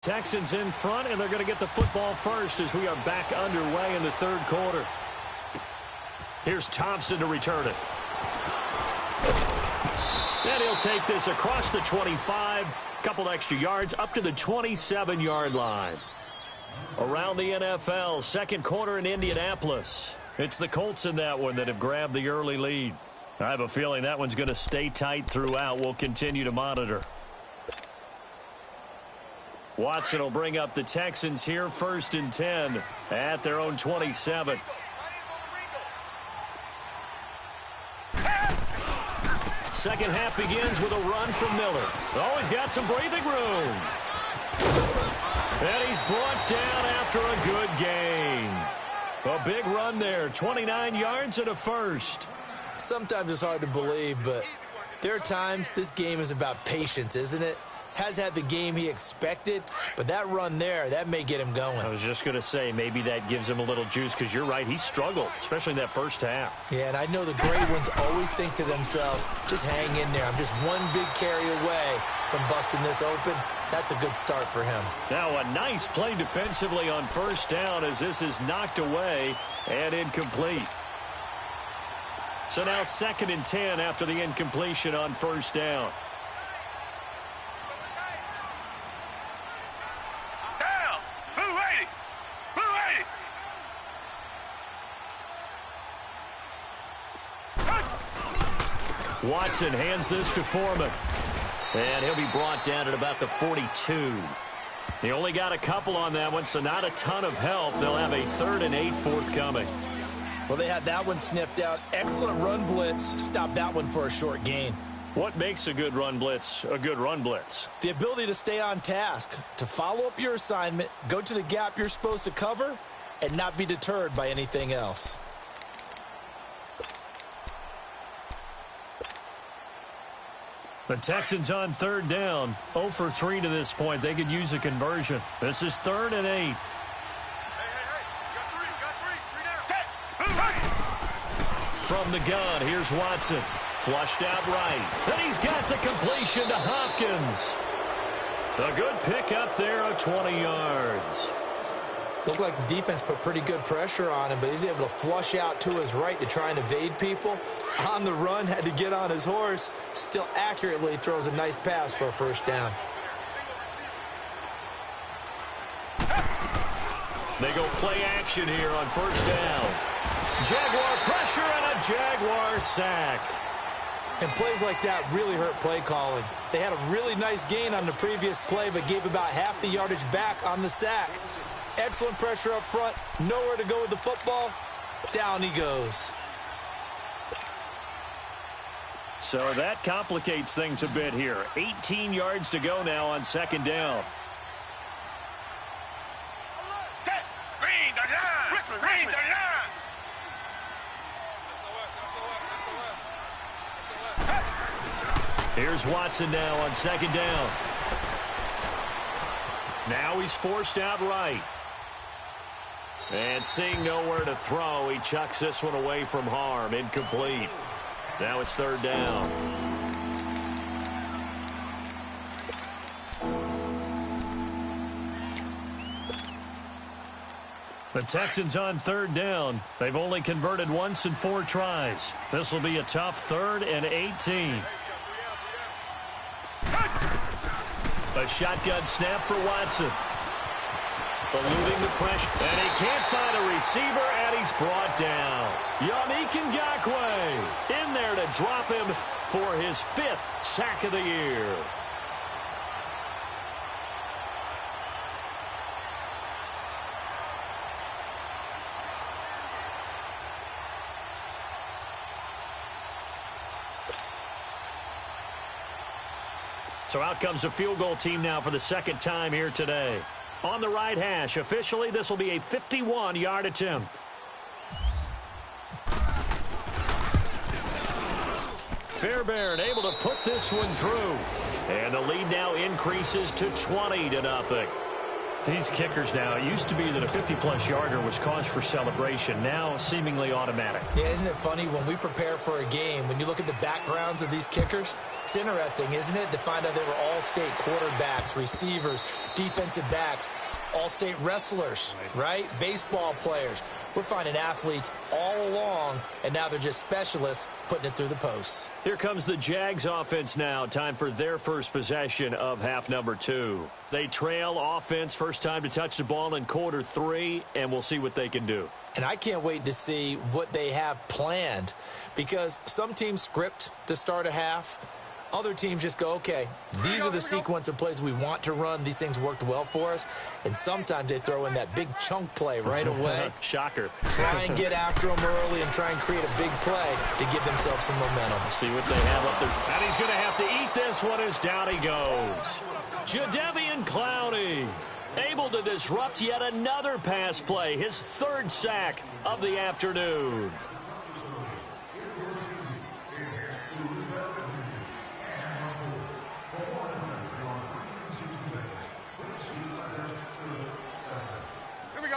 Texans in front, and they're going to get the football first as we are back underway in the third quarter. Here's Thompson to return it. And he'll take this across the 25, couple extra yards up to the 27-yard line. Around the NFL, second quarter in Indianapolis. It's the Colts in that one that have grabbed the early lead. I have a feeling that one's going to stay tight throughout. We'll continue to monitor. Watson will bring up the Texans here, first and 10 at their own 27. Second half begins with a run from Miller. Oh, he's got some breathing room. And he's brought down after a good gain. A big run there, 29 yards and a first. Sometimes it's hard to believe, but there are times this game is about patience, isn't it? Has had the game he expected, but that run there, that may get him going. I was just going to say, maybe that gives him a little juice, because you're right, he struggled, especially in that first half. Yeah, and I know the great ones always think to themselves, just hang in there. I'm just one big carry away from busting this open. That's a good start for him. Now a nice play defensively on first down as this is knocked away and incomplete. So now second and 10 after the incompletion on first down. Watson hands this to Foreman. And he'll be brought down at about the 42. He only got a couple on that one, so not a ton of help. They'll have a 3rd and 8 forthcoming. Well, they had that one sniffed out. Excellent run blitz. Stop that one for a short gain. What makes a good run blitz a good run blitz? The ability to stay on task, to follow up your assignment, go to the gap you're supposed to cover, and not be deterred by anything else. The Texans on third down, 0 for 3 to this point. They could use a conversion. This is 3rd and 8. From the gun, here's Watson. Flushed out right. And he's got the completion to Hopkins. A good pick up there of 20 yards. Looked like the defense put pretty good pressure on him, but he's able to flush out to his right to try and evade people. On the run, had to get on his horse. Still accurately throws a nice pass for a first down. They go play action here on first down. Jaguar pressure and a Jaguar sack. And plays like that really hurt play calling. They had a really nice gain on the previous play, but gave about half the yardage back on the sack. Excellent pressure up front. Nowhere to go with the football. Down he goes. So that complicates things a bit here. 18 yards to go now on second down. Here's Watson now on second down. Now he's forced out right. And seeing nowhere to throw, he chucks this one away from harm. Incomplete. Now it's third down. The Texans on third down. They've only converted once in 4 tries. This will be a tough 3rd and 18. A shotgun snap for Watson. Eluding the pressure. And he can't find a receiver, and he's brought down. Yannick Ngakoue in there to drop him for his 5th sack of the year. So out comes a field goal team now for the second time here today. On the right hash, officially, this will be a 51-yard attempt. Fairbairn able to put this one through. And the lead now increases to 20-0. These kickers now, it used to be that a 50-plus yarder was cause for celebration. Now, seemingly automatic. Yeah, isn't it funny when we prepare for a game, when you look at the backgrounds of these kickers, it's interesting, isn't it, to find out they were all-state quarterbacks, receivers, defensive backs, all-state wrestlers, right? Baseball players. We're finding athletes all along, and now they're just specialists putting it through the posts. Here comes the Jags offense now. Time for their first possession of half number 2. They trail offense, first time to touch the ball in quarter 3, and we'll see what they can do. And I can't wait to see what they have planned, because some teams script to start a half. Other teams just go, okay, these are the sequence of plays we want to run. These things worked well for us. And sometimes they throw in that big chunk play right away. Shocker. Try and get after them early and try and create a big play to give themselves some momentum. See what they have up there. And he's going to have to eat this one as down he goes. Jadeveon Clowney able to disrupt yet another pass play. His 3rd sack of the afternoon.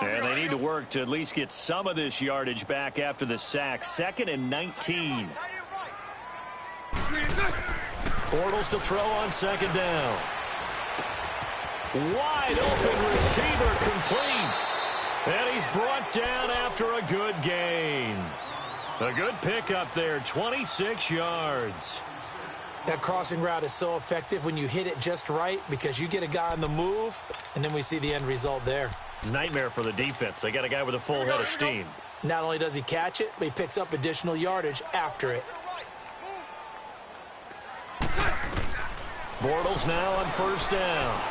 And they need to work to at least get some of this yardage back after the sack. 2nd and 19. Bortles to throw on 2nd down. Wide open receiver complete. And he's brought down after a good gain. A good pickup there, 26 yards. That crossing route is so effective when you hit it just right, because you get a guy on the move, and then we see the end result there. Nightmare for the defense. They got a guy with a full head of steam. Not only does he catch it, but he picks up additional yardage after it. Bortles now on 1st down.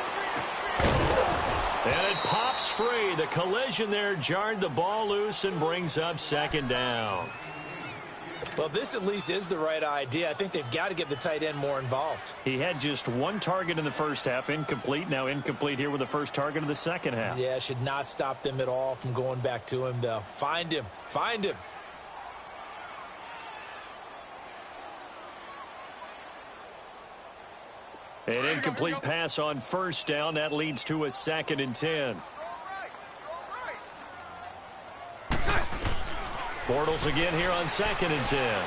And it pops free. The collision there jarred the ball loose and brings up 2nd down. Well, this at least is the right idea. I think they've got to get the tight end more involved. He had just 1 target in the first half, incomplete. Now incomplete here with the first target of the second half. Yeah, should not stop them at all from going back to him, though. Find him. Find him. An incomplete pass on 1st down. That leads to a 2nd and 10. Bortles again here on 2nd and 10.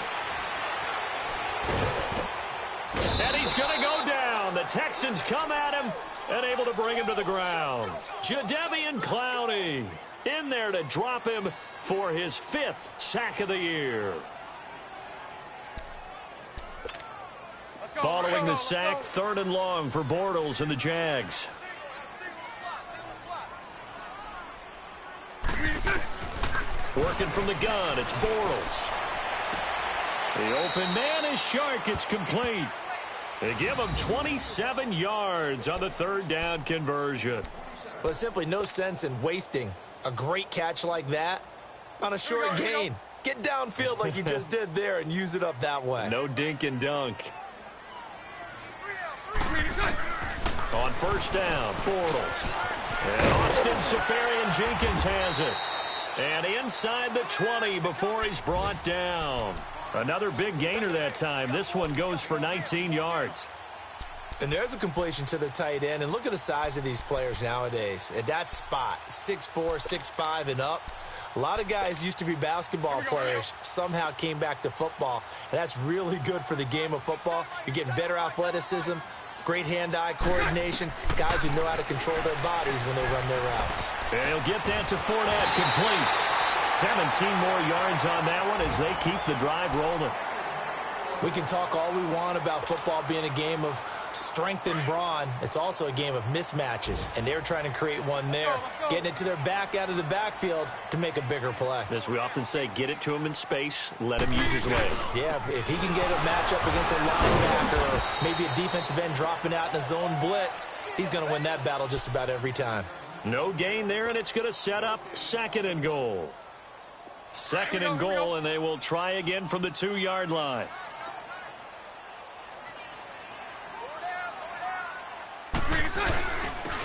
And he's going to go down. The Texans come at him and able to bring him to the ground. Jadeveon Clowney in there to drop him for his 5th sack of the year. Following the sack, 3rd and long for Bortles and the Jags. Working from the gun, it's Bortles. The open man is Shark. It's complete. They give him 27 yards on the 3rd down conversion. Well, there's simply no sense in wasting a great catch like that on a short gain. Get downfield like you just did there and use it up that way. No dink and dunk. On 1st down, Bortles. And Austin Seferian-Jenkins has it. And inside the 20 before he's brought down. Another big gainer that time. This one goes for 19 yards. And there's a completion to the tight end. And look at the size of these players nowadays. At that spot, 6'4", 6'5", and up. A lot of guys used to be basketball players, somehow came back to football. And that's really good for the game of football. You're getting better athleticism, great hand-eye coordination, guys who know how to control their bodies when they run their routes. And he'll get that to Fournette, complete. 17 more yards on that one as they keep the drive rolling. We can talk all we want about football being a game of strength and brawn. It's also a game of mismatches, and they're trying to create one there, getting it to their back out of the backfield to make a bigger play. As we often say, get it to him in space, let him use his leg. Yeah, if he can get a matchup against a linebacker or maybe a defensive end dropping out in a zone blitz, he's going to win that battle just about every time. No gain there, and it's going to set up 2nd and goal. 2nd and goal, and they will try again from the 2-yard line.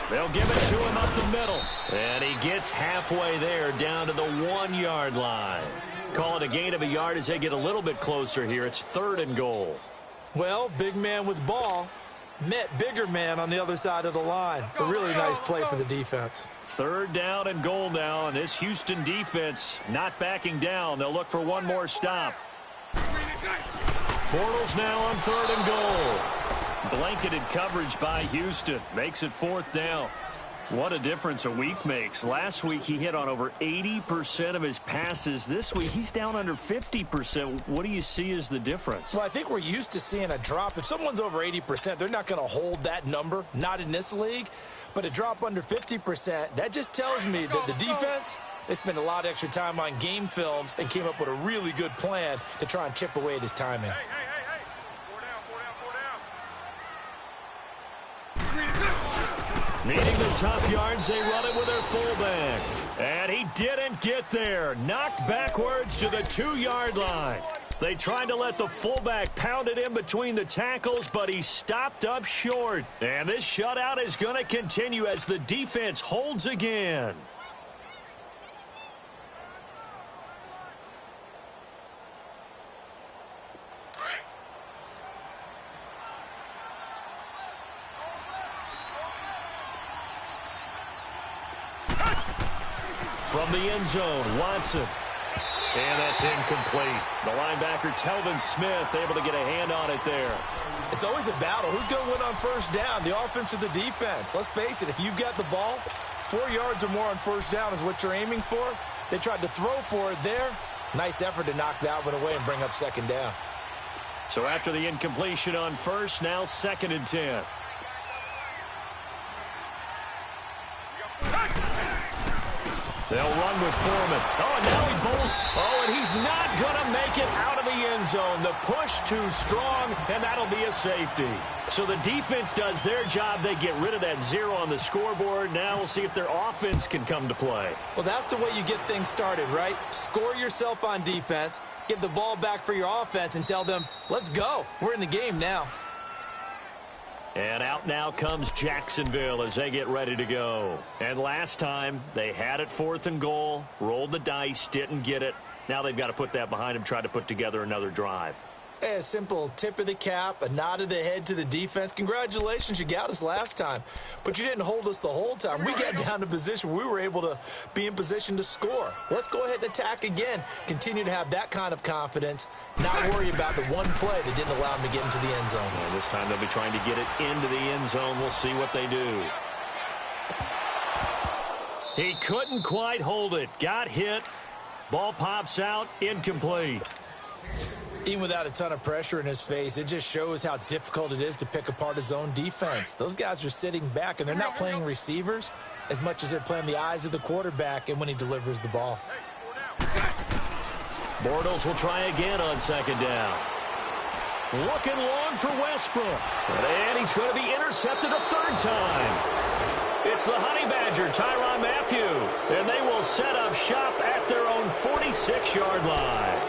They'll give it to him up the middle. And he gets halfway there down to the 1-yard line. Call it a gain of a yard as they get a little bit closer here. It's 3rd and goal. Well, big man with ball. met bigger man on the other side of the line. A really nice play for the defense. 3rd down and goal now, and this Houston defense not backing down. They'll look for one more stop. Bortles now on 3rd and goal. Blanketed coverage by Houston. Makes it 4th down. What a difference a week makes. Last week he hit on over 80% of his passes. This week he's down under 50%. What do you see as the difference? Well, I think we're used to seeing a drop. If someone's over 80%, they're not going to hold that number, not in this league. But a drop under 50%, that just tells me that the defense, they spent a lot of extra time on game films and came up with a really good plan to try and chip away at his timing. Needing the tough yards, they run it with their fullback. And he didn't get there. Knocked backwards to the 2-yard line. They tried to let the fullback pound it in between the tackles, but he stopped up short. And this shutout is going to continue as the defense holds again. From the end zone, Watson. And that's incomplete. The linebacker, Telvin Smith, able to get a hand on it there. It's always a battle. Who's going to win on 1st down, the offense or the defense? Let's face it, if you've got the ball, 4 yards or more on 1st down is what you're aiming for. They tried to throw for it there. Nice effort to knock that one away and bring up 2nd down. So after the incompletion on 1st, now 2nd and 10. They'll run with Foreman. Oh, and now he bolts. Oh, and he's not going to make it out of the end zone. The push too strong, and that'll be a safety. So the defense does their job. They get rid of that 0 on the scoreboard. Now we'll see if their offense can come to play. Well, that's the way you get things started, right? Score yourself on defense, get the ball back for your offense, and tell them, let's go. We're in the game now. And out now comes Jacksonville as they get ready to go. And last time, they had it 4th and goal, rolled the dice, didn't get it. Now they've got to put that behind them, try to put together another drive. A simple tip of the cap, a nod of the head to the defense. Congratulations, you got us last time. But you didn't hold us the whole time. We got down to position where we were able to be in position to score. Let's go ahead and attack again. Continue to have that kind of confidence. Not worry about the one play that didn't allow them to get into the end zone. And this time they'll be trying to get it into the end zone. We'll see what they do. He couldn't quite hold it. Got hit. Ball pops out. Incomplete. Even without a ton of pressure in his face, it just shows how difficult it is to pick apart his own defense. Those guys are sitting back, and they're not playing receivers as much as they're playing the eyes of the quarterback and when he delivers the ball. Bortles will try again on 2nd down. Looking long for Westbrook. And he's going to be intercepted a 3rd time. It's the Honey Badger, Tyrann Mathieu. And they will set up shop at their own 46-yard line.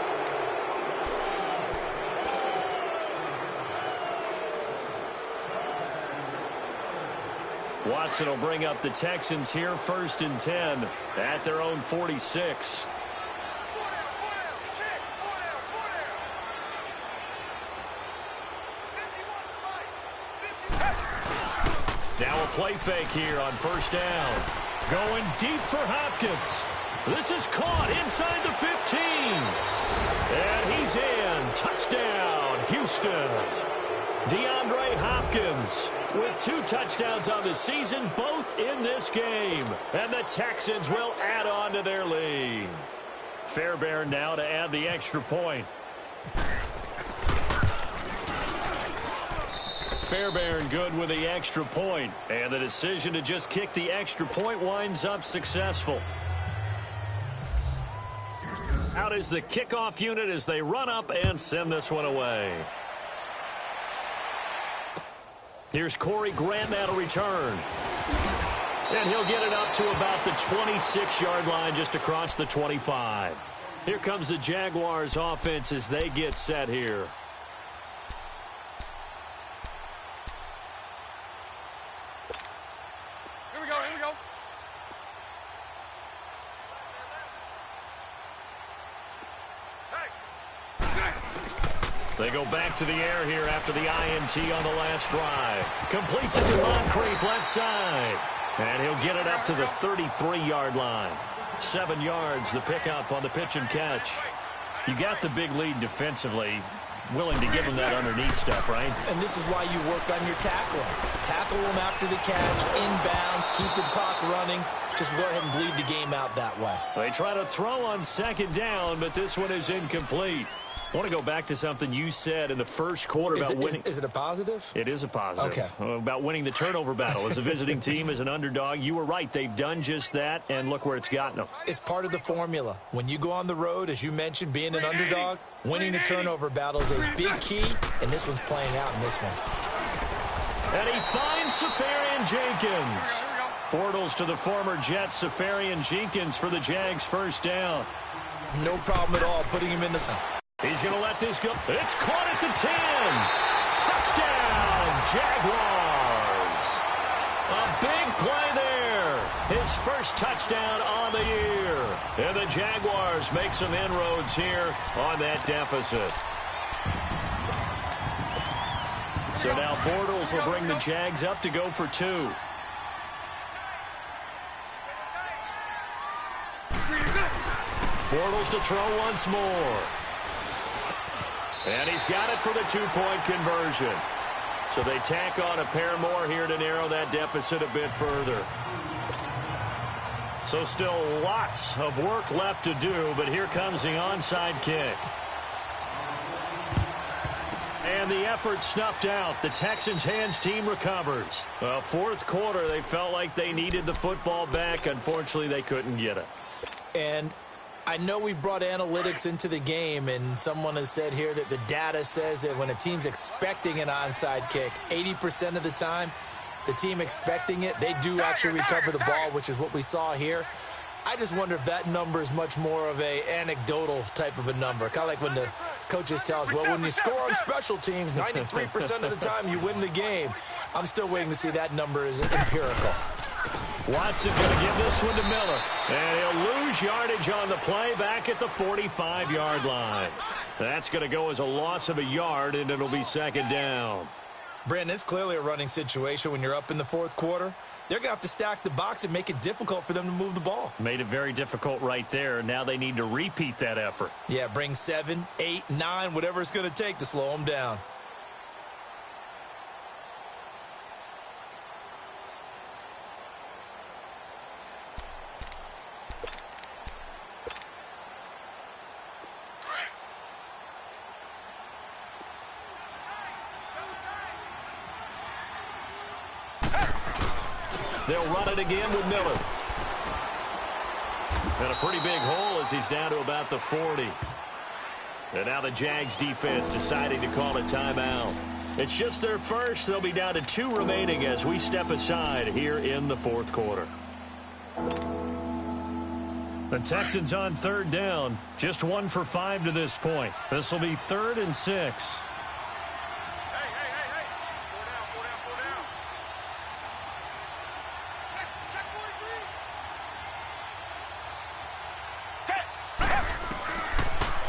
Watson will bring up the Texans here 1st and 10 at their own 46. Now a play fake here on 1st down. Going deep for Hopkins. This is caught inside the 15. And he's in. Touchdown, Houston. DeAndre Hopkins with 2 touchdowns on the season, both in this game. And the Texans will add on to their lead. Fairbairn now to add the extra point. Fairbairn good with the extra point. And the decision to just kick the extra point winds up successful. Out is the kickoff unit as they run up and send this one away. Here's Corey Grant now to return. And he'll get it up to about the 26-yard line, just across the 25. Here comes the Jaguars offense as they get set here. Here we go, here we go. They go back to the air here after the INT on the last drive. Completes it to Moncrief left side. And he'll get it up to the 33-yard line. 7 yards, the pickup on the pitch and catch. You got the big lead defensively. Willing to give them that underneath stuff, right? And this is why you work on your tackling. Tackle them after the catch, inbounds, keep the clock running. Just go ahead and bleed the game out that way. They try to throw on second down, but this one is incomplete. I want to go back to something you said in the first quarter about winning. Is it a positive? It is a positive. Okay. About winning the turnover battle. As a visiting team, as an underdog, you were right. They've done just that, and look where it's gotten them. It's part of the formula. When you go on the road, as you mentioned, being an underdog, winning the turnover battle is a big key, and this one's playing out in this one. And he finds Safarian Jenkins. Bortles to the former Jet, Safarian Jenkins for the Jags' first down. No problem at all putting him in the sun. He's going to let this go. It's caught at the 10. Touchdown, Jaguars. A big play there. His first touchdown on the year. And the Jaguars make some inroads here on that deficit. So now Bortles will bring the Jags up to go for 2. Bortles to throw once more. And he's got it for the 2-point conversion. So they tack on a pair more here to narrow that deficit a bit further. So still lots of work left to do, but here comes the onside kick. And the effort snuffed out. The Texans' hands team recovers. Well, fourth quarter, they felt like they needed the football back. Unfortunately, they couldn't get it. And I know we brought analytics into the game, and someone has said here that the data says that when a team's expecting an onside kick, 80% of the time, the team expecting it, they do actually recover the ball, which is what we saw here. I just wonder if that number is much more of a anecdotal type of a number. Kind of like when the coaches tell us, well, when you score on special teams, 93% of the time you win the game. I'm still waiting to see that number is empirical. Watson going to give this one to Miller. And he'll lose yardage on the play back at the 45-yard line. That's going to go as a loss of a yard, and it'll be second down. Brandon, it's clearly a running situation when you're up in the fourth quarter. They're going to have to stack the box and make it difficult for them to move the ball. Made it very difficult right there. Now they need to repeat that effort. Yeah, bring 7, 8, 9, whatever it's going to take to slow them down. They'll run it again with Miller. And a pretty big hole as he's down to about the 40. And now the Jags defense deciding to call a timeout. It's just their first. They'll be down to 2 remaining as we step aside here in the fourth quarter. The Texans on third down. Just 1 for 5 to this point. This will be 3rd and 6.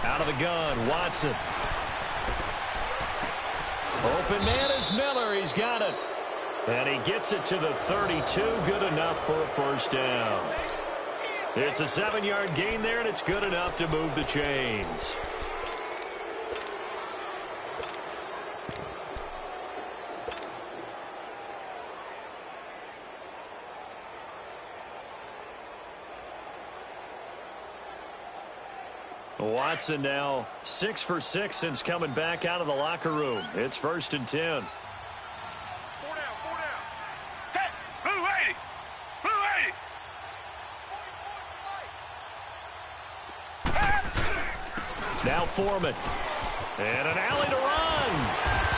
Out of the gun, Watson. Open man is Miller. He's got it. And he gets it to the 32. Good enough for a first down. It's a 7-yard gain there, and it's good enough to move the chains. Watson now 6 for 6 since coming back out of the locker room. It's 1st and 10. 4 down. Blue 80. Blue 80. Now Foreman. And an alley to run.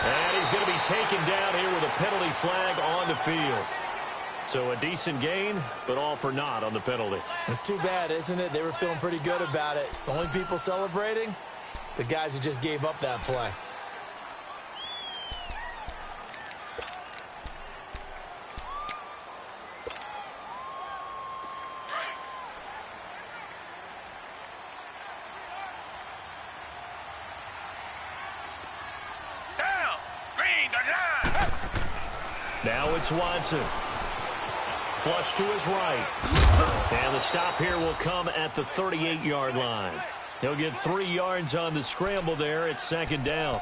And he's going to be taken down here with a penalty flag on the field. So a decent gain, but all for naught on the penalty. It's too bad, isn't it? They were feeling pretty good about it. The only people celebrating, the guys who just gave up that play. Now it's Watson. Flush to his right. And the stop here will come at the 38-yard line. He'll get 3 yards on the scramble there. It's second down.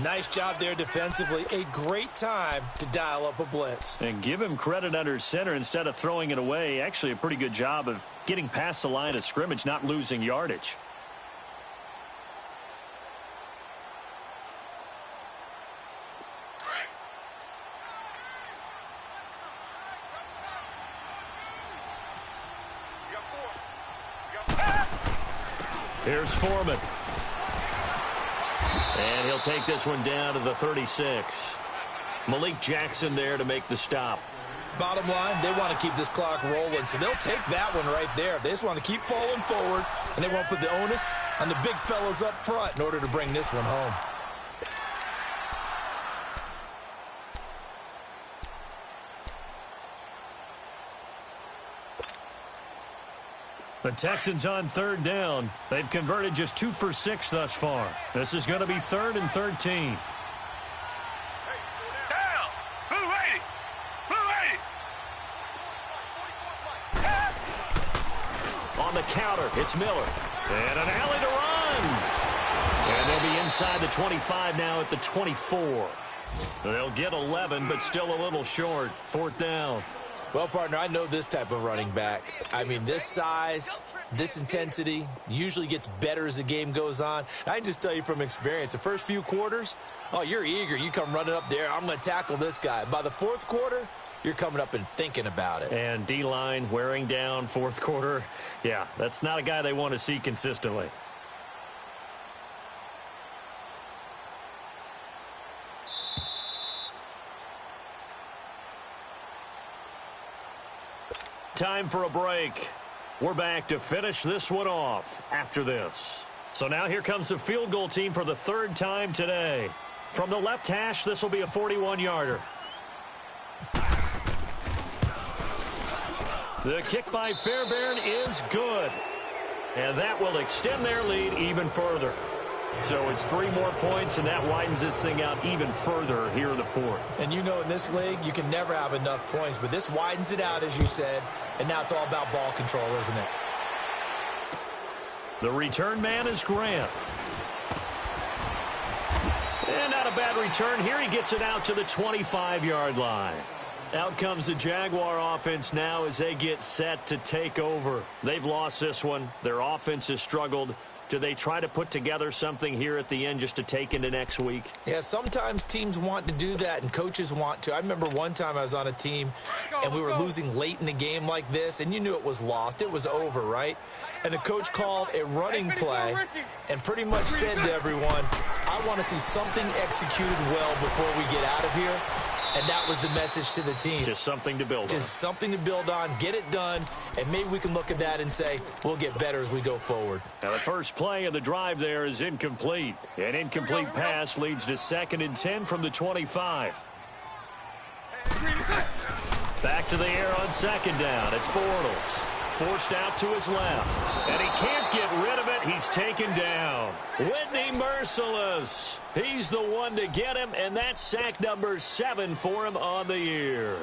Nice job there defensively. A great time to dial up a blitz. And give him credit under center instead of throwing it away. Actually, a pretty good job of getting past the line of scrimmage, not losing yardage. Here's Foreman. And he'll take this one down to the 36. Malik Jackson there to make the stop. Bottom line, they want to keep this clock rolling, so they'll take that one right there. They just want to keep falling forward, and they won't put the onus on the big fellas up front in order to bring this one home. The Texans on third down. They've converted just 2 for 6 thus far. This is going to be 3rd and 13. Down! Blue 80! Blue 80! On the counter, it's Miller. And an alley to run. And they'll be inside the 25 now at the 24. They'll get 11, but still a little short. 4th down. Well, partner, I know this type of running back. I mean, this size, this intensity usually gets better as the game goes on. I can just tell you from experience, the first few quarters, oh, you're eager. You come running up there, I'm going to tackle this guy. By the 4th quarter, you're coming up and thinking about it. And D-line wearing down 4th quarter. Yeah, that's not a guy they want to see consistently. Time for a break. We're back to finish this one off after this. So now here comes the field goal team for the 3rd time today. From the left hash, this will be a 41-yarder. The kick by Fairbairn is good. And that will extend their lead even further. So it's 3 more points, and that widens this thing out even further here in the 4th. And you know in this league, you can never have enough points, but this widens it out, as you said, and now it's all about ball control, isn't it? The return man is Grant. And not a bad return here. He gets it out to the 25-yard line. Out comes the Jaguar offense now as they get set to take over. They've lost this one. Their offense has struggled. Do they try to put together something here at the end just to take into next week? Yeah, sometimes teams want to do that and coaches want to. I remember one time I was on a team and we were losing late in the game like this, and you knew it was lost. It was over, right? And the coach called a running play and pretty much said to everyone, I want to see something executed well before we get out of here. And that was the message to the team. Just something to build on. Just something to build on, get it done, and maybe we can look at that and say, we'll get better as we go forward. Now the first play of the drive there is incomplete. An incomplete pass leads to 2nd and 10 from the 25. Back to the air on 2nd down. It's Bortles. Forced out to his left. And he can't get rid of it. He's taken down. Whitney Merciless. He's the one to get him, and that's sack number 7 for him on the year.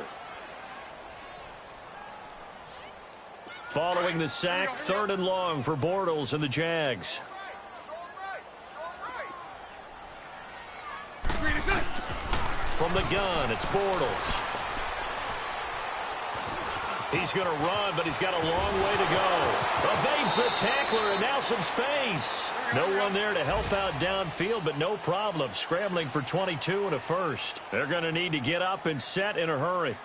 Following the sack, 3rd and long for Bortles and the Jags. From the gun, it's Bortles. He's going to run, but he's got a long way to go. Evades the tackler, and now some space. No one there to help out downfield, but no problem. Scrambling for 22 and a first. They're going to need to get up and set in a hurry.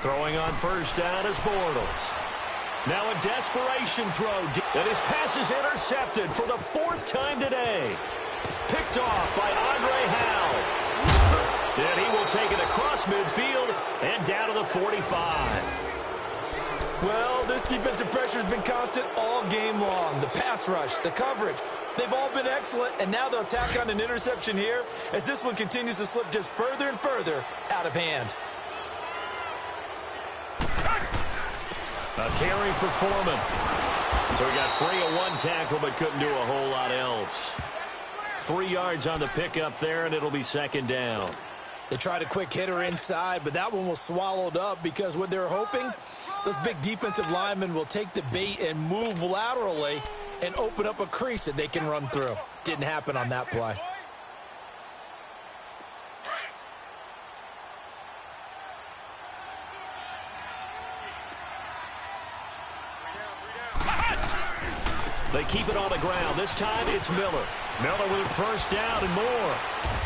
Throwing on 1st down is Bortles. Now a desperation throw. And his pass is intercepted for the 4th time today. Picked off by Andre Howell. And he will take it across midfield and down to the 45. Well, this defensive pressure has been constant all game long. The pass rush, the coverage, they've all been excellent, and now they'll tack on an interception here as this one continues to slip just further and further out of hand. A carry for Foreman. So he got free of 1 tackle but couldn't do a whole lot else. 3 yards on the pickup there, and it'll be second down. They tried a quick hitter inside, but that one was swallowed up because what they're hoping, those big defensive linemen will take the bait and move laterally and open up a crease that they can run through. Didn't happen on that play. They keep it on the ground. This time it's Miller. Miller with first down and more.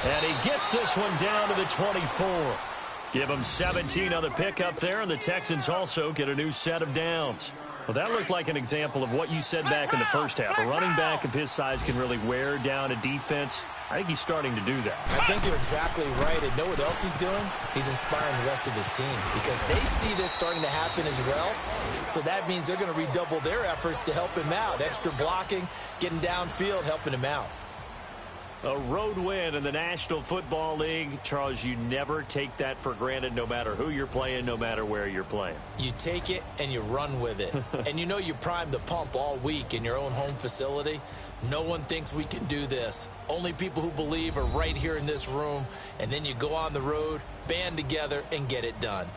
And he gets this one down to the 24. Give him 17 on the pickup there, and the Texans also get a new set of downs. Well, that looked like an example of what you said back in the first half. A running back of his size can really wear down a defense. I think he's starting to do that. I think you're exactly right. And know what else he's doing? He's inspiring the rest of his team because they see this starting to happen as well. So that means they're going to redouble their efforts to help him out. Extra blocking, getting downfield, helping him out. A road win in the National Football League. Charles, you never take that for granted no matter who you're playing, no matter where you're playing. You take it and you run with it. And you know you primed the pump all week in your own home facility. No one thinks we can do this. Only people who believe are right here in this room. And then you go on the road, band together, and get it done.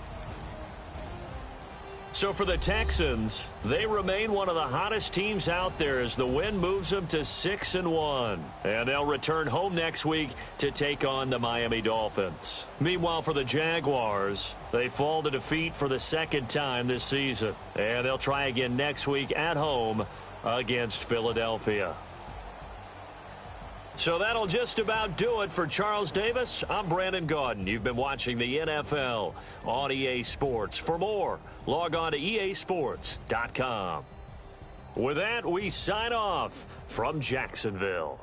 So for the Texans, they remain one of the hottest teams out there as the win moves them to 6-1. And they'll return home next week to take on the Miami Dolphins. Meanwhile, for the Jaguars, they fall to defeat for the second time this season. And they'll try again next week at home against Philadelphia. So that'll just about do it for Charles Davis. I'm Brandon Gaudin. You've been watching the NFL on EA Sports. For more, log on to easports.com. With that, we sign off from Jacksonville.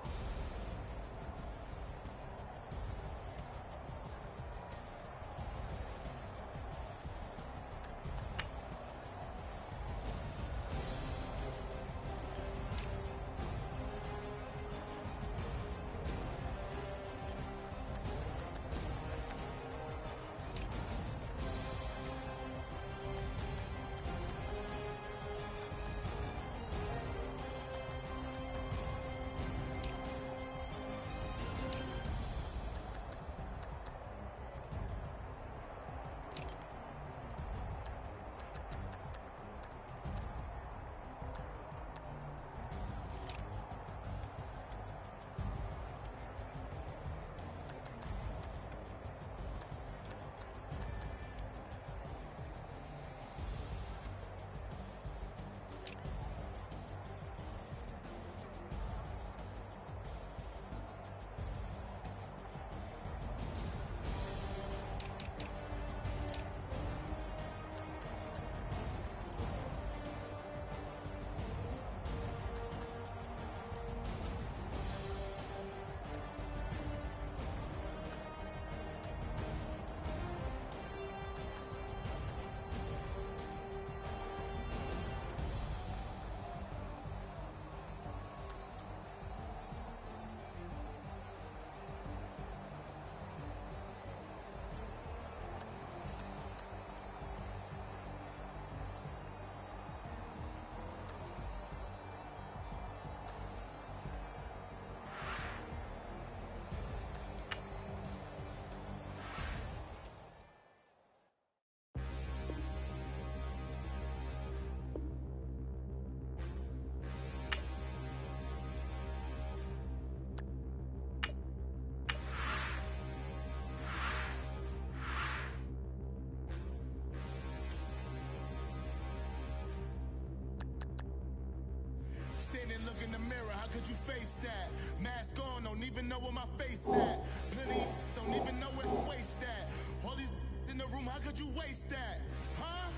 Standing, look in the mirror, how could you face that? Mask on, don't even know where my face at. Plenty, don't even know where to waste that. All these in the room, how could you waste that? Huh?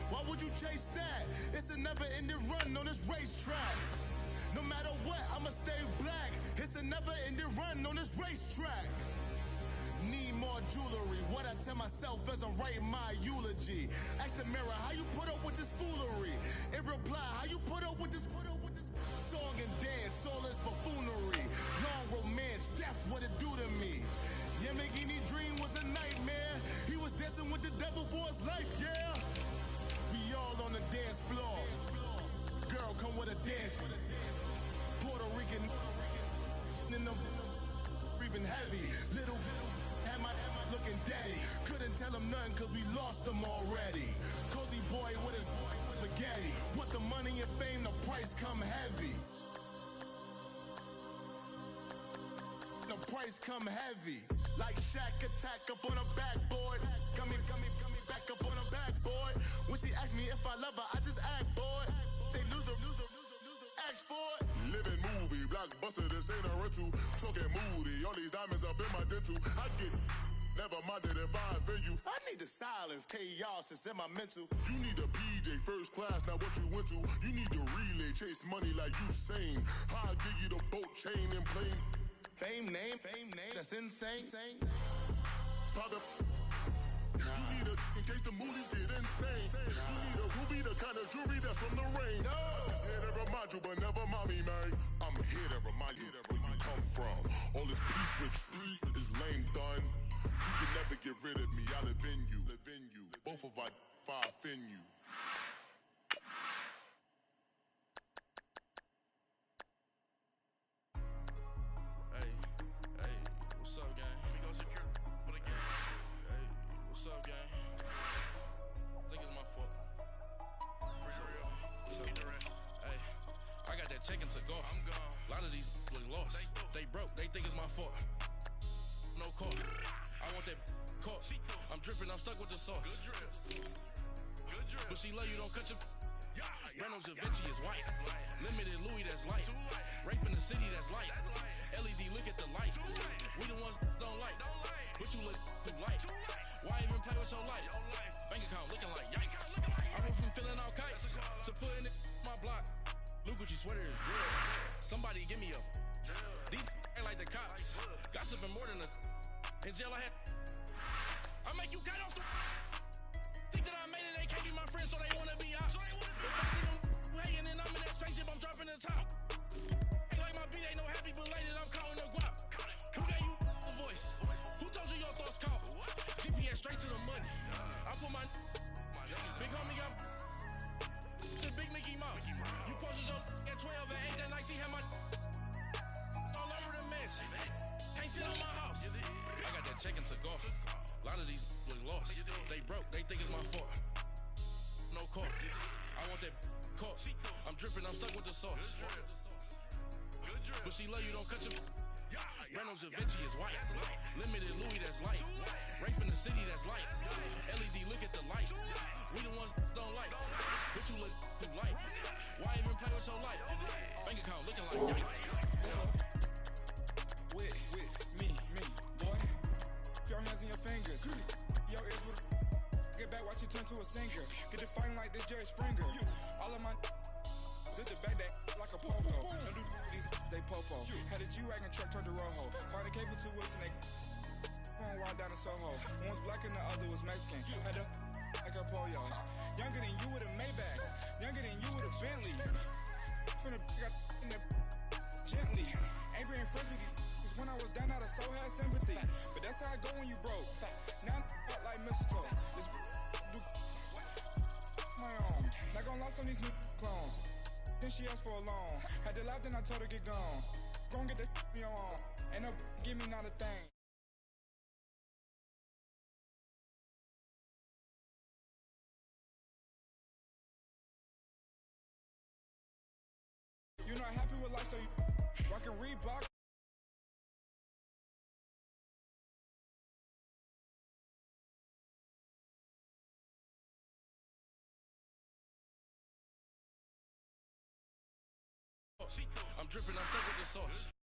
Why would you chase that? It's a never-ending run on this racetrack. No matter what, I'ma stay black. It's a never-ending run on this racetrack. Need more jewelry. What I tell myself as I'm writing my eulogy. Ask the mirror, how you put up with this foolery? It reply, how you put up with this song and dance, all this buffoonery. Long romance, death, what it do to me? Yamagini dream was a nightmare. He was dancing with the devil for his life, yeah. We all on the dance floor. Girl, come with a dance. Puerto Rican in the cause we lost them already. Cozy boy with his spaghetti. What the money and fame, the price come heavy. The price come heavy. Like Shaq attack up on a backboard. Coming back up on a backboard. When she ask me if I love her, I just act bored. Say loser, ask for it. Living movie, blockbuster, this ain't a rental. Talking moody, all these diamonds up in my dental. I get never minded if I offend you. I need the silence, chaos is in my mental. You need a PJ first class, not what you went to. You need the relay, chase money like you sane. I'll give you the boat chain and plane. Fame name, that's insane. Private. You need a in case the movies get insane. You need a ruby, the kind of jewelry that's from the rain. I'm just here to remind you, but never mommy, man. I'm here to remind you where you come from. All this peace retreat is lame done. You can never get rid of me. I live in you. Both of our five in you. Taken to go. I'm gone. A lot of these look lost. They broke. They think it's my fault. No call. I want that caught. I'm dripping. I'm stuck with the sauce. Good drip. But she love you. Don't cut your. Reynolds Da Vinci is white. Limited Louis that's light. Rape in the city that's light. LED look at the light. We the ones don't like. But you look too light. Why even play with your life? Bank account looking like yikes. I went from filling out kites to putting it in my block. Blue Gucci sweater is real. Somebody give me a. These ain't like the cops. Gossiping more than a. In jail I had. I make you cut off the. Think that I made it, they can't be my friends, so they wanna be ops. If I see them hating and I'm in that spaceship, I'm dropping the top. Ain't like my beat ain't no happy, but later I'm counting the guap. Who gave you a voice? Who told you your thoughts count? GPS straight to the money. I put my. Big homie got. The big Mickey Mouse. You posted your at 12 and 8 that night. She had my all over the mansion. Can't sit on my house. I got that check into golf. A lot of these look lost. They broke. They think it's my fault. No call. I want that caught. I'm dripping. I'm stuck with the sauce. But she love you. Don't cut your. Reynolds Da Vinci is white. Limited Louis that's light. Rape in the city that's light. LED look at the light. We the ones don't like. But you look too light. Why even play with your life? Bank account looking like yikes. With me, boy. Your hands in your fingers. Your ears with get back, watch you turn to a singer. Get to fighting like this Jerry Springer. All of my zip the back that like a popo. Don't do these they popo. Had a G-Wagon truck turned to Rojo. Find a cable 2 wheels and they going wild down in Soho. One was black and the other was Mexican. Had a like a polio. Younger than you with a Maybach. Younger than you with a Bentley. From the got in the gently. Ain't being friends with these when I was down out of so had sympathy. But that's how I go when you broke. Now I'm like mistletoe. This do my own. Not gonna lost on these new clones. Then she asked for a loan. Had to laugh, then I told her get gone. Gon' get that me on. Ain't no give me not a thing. You're not happy with life, so you rockin' Reebok. I'm dripping, I'm stuck with the sauce.